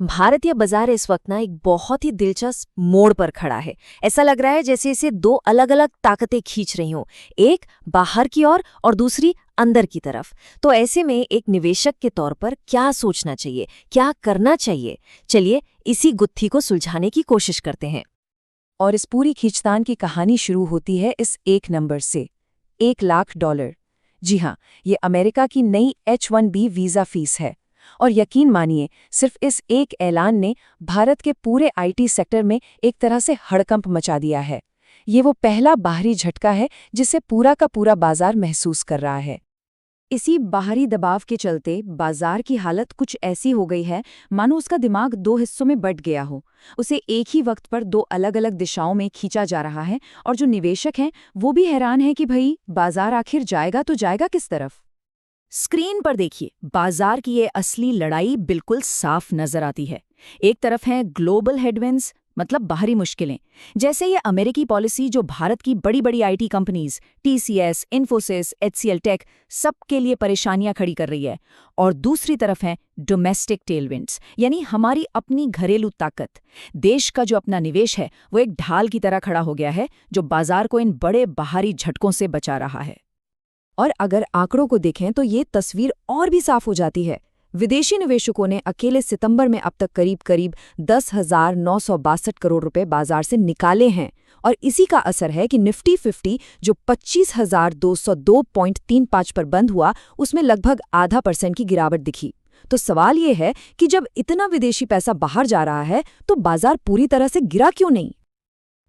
भारतीय बाजार इस वक्त ना एक बहुत ही दिलचस्प मोड़ पर खड़ा है। ऐसा लग रहा है जैसे इसे दो अलग अलग ताकतें खींच रही हों, एक बाहर की ओर और दूसरी अंदर की तरफ। तो ऐसे में एक निवेशक के तौर पर क्या सोचना चाहिए, क्या करना चाहिए? चलिए इसी गुत्थी को सुलझाने की कोशिश करते हैं। और इस पूरी खींचतान की कहानी शुरू होती है इस एक नंबर से, $1,00,000। जी हाँ, ये अमेरिका की नई H-1B वीज़ा फीस है। और यकीन मानिए, सिर्फ इस एक ऐलान ने भारत के पूरे आईटी सेक्टर में एक तरह से हड़कंप मचा दिया है। ये वो पहला बाहरी झटका है जिसे पूरा का पूरा बाजार महसूस कर रहा है। इसी बाहरी दबाव के चलते बाजार की हालत कुछ ऐसी हो गई है मानो उसका दिमाग दो हिस्सों में बंट गया हो। उसे एक ही वक्त पर दो अलग अलग दिशाओं में खींचा जा रहा है और जो निवेशक हैं वो भी हैरान हैं कि भाई बाजार आखिर जाएगा तो जाएगा किस तरफ। स्क्रीन पर देखिए, बाजार की ये असली लड़ाई बिल्कुल साफ नजर आती है। एक तरफ है ग्लोबल हेडविंड्स, मतलब बाहरी मुश्किलें, जैसे ये अमेरिकी पॉलिसी जो भारत की बड़ी बड़ी IT companies TCS, Infosys, HCL tech सबके लिए परेशानियां खड़ी कर रही है। और दूसरी तरफ है डोमेस्टिक टेलविंड्स, यानी हमारी अपनी घरेलू ताकत। देश का जो अपना निवेश है वो एक ढाल की तरह खड़ा हो गया है, जो बाजार को इन बड़े बाहरी झटकों से बचा रहा है। और अगर आंकड़ों को देखें तो ये तस्वीर और भी साफ हो जाती है। विदेशी निवेशकों ने अकेले सितंबर में अब तक करीब 10,962 करोड़ रुपए बाजार से निकाले हैं। और इसी का असर है कि निफ्टी 50 जो 25,202.35 पर बंद हुआ, उसमें लगभग ½ % की गिरावट दिखी। तो सवाल ये है कि जब इतना विदेशी पैसा बाहर जा रहा है तो बाजार पूरी तरह से गिरा क्यों नहीं?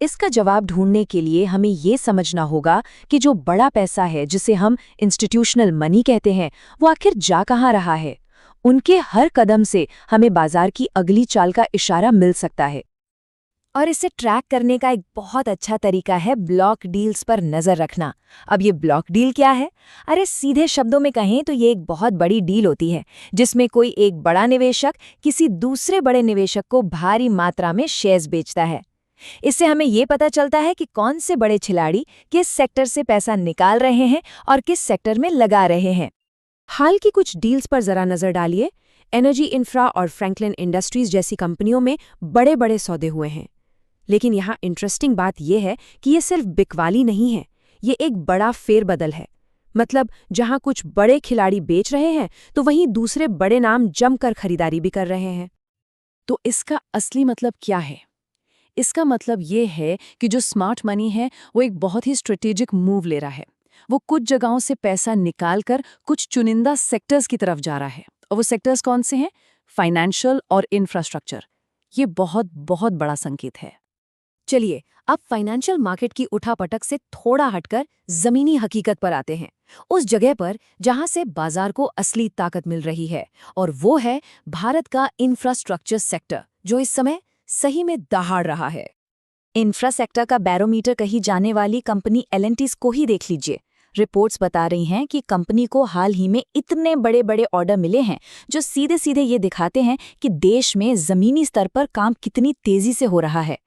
इसका जवाब ढूंढने के लिए हमें ये समझना होगा कि जो बड़ा पैसा है, जिसे हम इंस्टीट्यूशनल मनी कहते हैं, वो आखिर जा कहाँ रहा है। उनके हर कदम से हमें बाजार की अगली चाल का इशारा मिल सकता है। और इसे ट्रैक करने का एक बहुत अच्छा तरीका है ब्लॉक डील्स पर नजर रखना। अब ये ब्लॉक डील क्या है? अरे सीधे शब्दों में कहें तो ये एक बहुत बड़ी डील होती है जिसमें कोई एक बड़ा निवेशक किसी दूसरे बड़े निवेशक को भारी मात्रा में शेयर्स बेचता है। इससे हमें ये पता चलता है कि कौन से बड़े खिलाड़ी किस सेक्टर से पैसा निकाल रहे हैं और किस सेक्टर में लगा रहे हैं। हाल की कुछ डील्स पर जरा नजर डालिए। एनर्जी इंफ्रा और फ्रैंकलिन इंडस्ट्रीज जैसी कंपनियों में बड़े बड़े सौदे हुए हैं। लेकिन यहाँ इंटरेस्टिंग बात यह है कि ये सिर्फ बिकवाली नहीं है, ये एक बड़ा फेरबदल है। मतलब जहाँ कुछ बड़े खिलाड़ी बेच रहे हैं तो वहीं दूसरे बड़े नाम जमकर खरीदारी भी कर रहे हैं। तो इसका असली मतलब क्या है? इसका मतलब ये है कि जो स्मार्ट मनी है वो एक बहुत ही स्ट्रेटेजिक मूव ले रहा है। वो कुछ जगहों से पैसा निकालकर कुछ चुनिंदा सेक्टर्स की तरफ जा रहा है। और वो सेक्टर्स कौन से हैं? फाइनेंशियल और इंफ्रास्ट्रक्चर। ये बहुत बहुत बड़ा संकेत है। चलिए अब फाइनेंशियल मार्केट की उठापटक से थोड़ा हटकर जमीनी हकीकत पर आते हैं, उस जगह पर जहां से बाजार को असली ताकत मिल रही है। और वो है भारत का इंफ्रास्ट्रक्चर सेक्टर, जो इस समय सही में दहाड़ रहा है। इंफ्रा सेक्टर का बैरोमीटर कही जाने वाली कंपनी L&T को ही देख लीजिए। रिपोर्ट्स बता रही हैं कि कंपनी को हाल ही में इतने बड़े बड़े ऑर्डर मिले हैं जो सीधे सीधे ये दिखाते हैं कि देश में जमीनी स्तर पर काम कितनी तेजी से हो रहा है।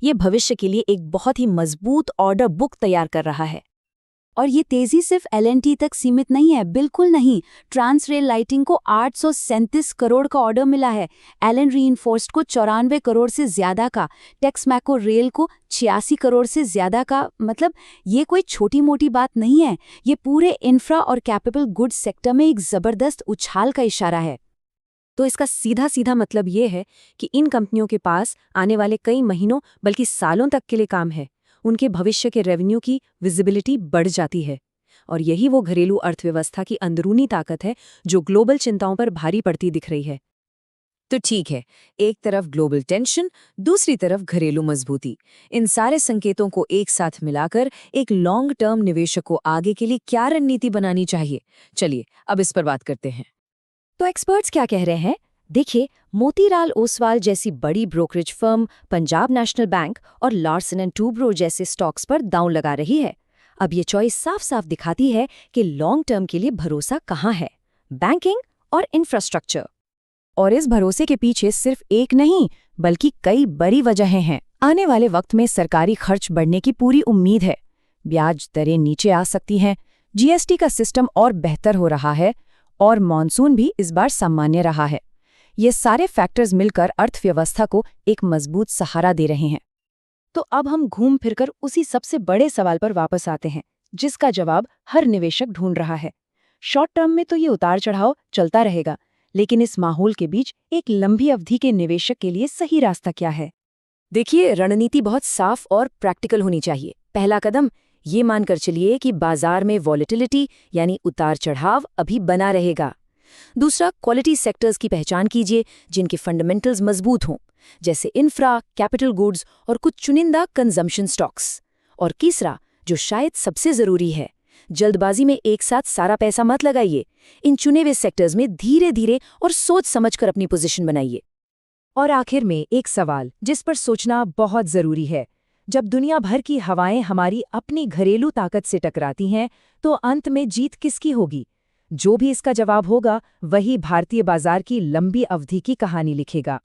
ये भविष्य के लिए एक बहुत ही मजबूत ऑर्डर बुक तैयार कर रहा है। और ये तेजी सिर्फ L&T तक सीमित नहीं है, बिल्कुल नहीं। ट्रांस रेल लाइटिंग को 837 करोड़ का ऑर्डर मिला है, एलन रीइंफोर्स्ड को 94 करोड़ से ज्यादा का, टेक्समैको रेल को 86 करोड़ से ज्यादा का। मतलब ये कोई छोटी मोटी बात नहीं है, ये पूरे इंफ्रा और कैपिटल गुड्स सेक्टर में एक जबरदस्त उछाल का इशारा है। तो इसका सीधा सीधा मतलब ये है कि इन कंपनियों के पास आने वाले कई महीनों बल्कि सालों तक के लिए काम है। उनके भविष्य के रेवेन्यू की विजिबिलिटी बढ़ जाती है। और यही वो घरेलू अर्थव्यवस्था की अंदरूनी ताकत है जो ग्लोबल चिंताओं पर भारी पड़ती दिख रही है। तो ठीक है, एक तरफ ग्लोबल टेंशन, दूसरी तरफ घरेलू मजबूती। इन सारे संकेतों को एक साथ मिलाकर एक लॉन्ग टर्म निवेशक को आगे के लिए क्या रणनीति बनानी चाहिए? चलिए अब इस पर बात करते हैं। तो एक्सपर्ट्स क्या कह रहे हैं? देखिए, मोतीलाल ओसवाल जैसी बड़ी brokerage firm, Punjab national bank और लार्सन एंड टूब्रो जैसे स्टॉक्स पर दांव लगा रही है। अब ये चॉइस साफ साफ दिखाती है कि लॉन्ग टर्म के लिए भरोसा कहाँ है, बैंकिंग और इंफ्रास्ट्रक्चर। और इस भरोसे के पीछे सिर्फ एक नहीं बल्कि कई बड़ी वजहें हैं। आने वाले वक्त में सरकारी खर्च बढ़ने की पूरी उम्मीद है, ब्याज दरें नीचे आ सकती हैं, GST का सिस्टम और बेहतर हो रहा है और मॉनसून भी इस बार सामान्य रहा है। ये सारे फैक्टर्स मिलकर अर्थव्यवस्था को एक मजबूत सहारा दे रहे हैं। तो अब हम घूम फिरकर उसी सबसे बड़े सवाल पर वापस आते हैं, जिसका जवाब हर निवेशक ढूंढ रहा है। शॉर्ट टर्म में तो ये उतार चढ़ाव चलता रहेगा, लेकिन इस माहौल के बीच एक लंबी अवधि के निवेशक के लिए सही रास्ता क्या है? देखिए, रणनीति बहुत साफ और प्रैक्टिकल होनी चाहिए। पहला कदम ये मानकर चलिए कि बाजार में वॉलेटिलिटी यानी उतार चढ़ाव अभी बना रहेगा। दूसरा, क्वालिटी सेक्टर्स की पहचान कीजिए जिनके फंडामेंटल्स मजबूत हों, जैसे इंफ्रा, कैपिटल गुड्स और कुछ चुनिंदा कंजम्पशन स्टॉक्स। और तीसरा, जो शायद सबसे जरूरी है, जल्दबाजी में एक साथ सारा पैसा मत लगाइए। इन चुने हुए सेक्टर्स में धीरे धीरे और सोच समझकर अपनी पोजीशन बनाइए। और आखिर में एक सवाल जिस पर सोचना बहुत जरूरी है, जब दुनिया भर की हवाएं हमारी अपनी घरेलू ताकत से टकराती हैं, तो अंत में जीत किसकी होगी? जो भी इसका जवाब होगा, वही भारतीय बाजार की लंबी अवधि की कहानी लिखेगा।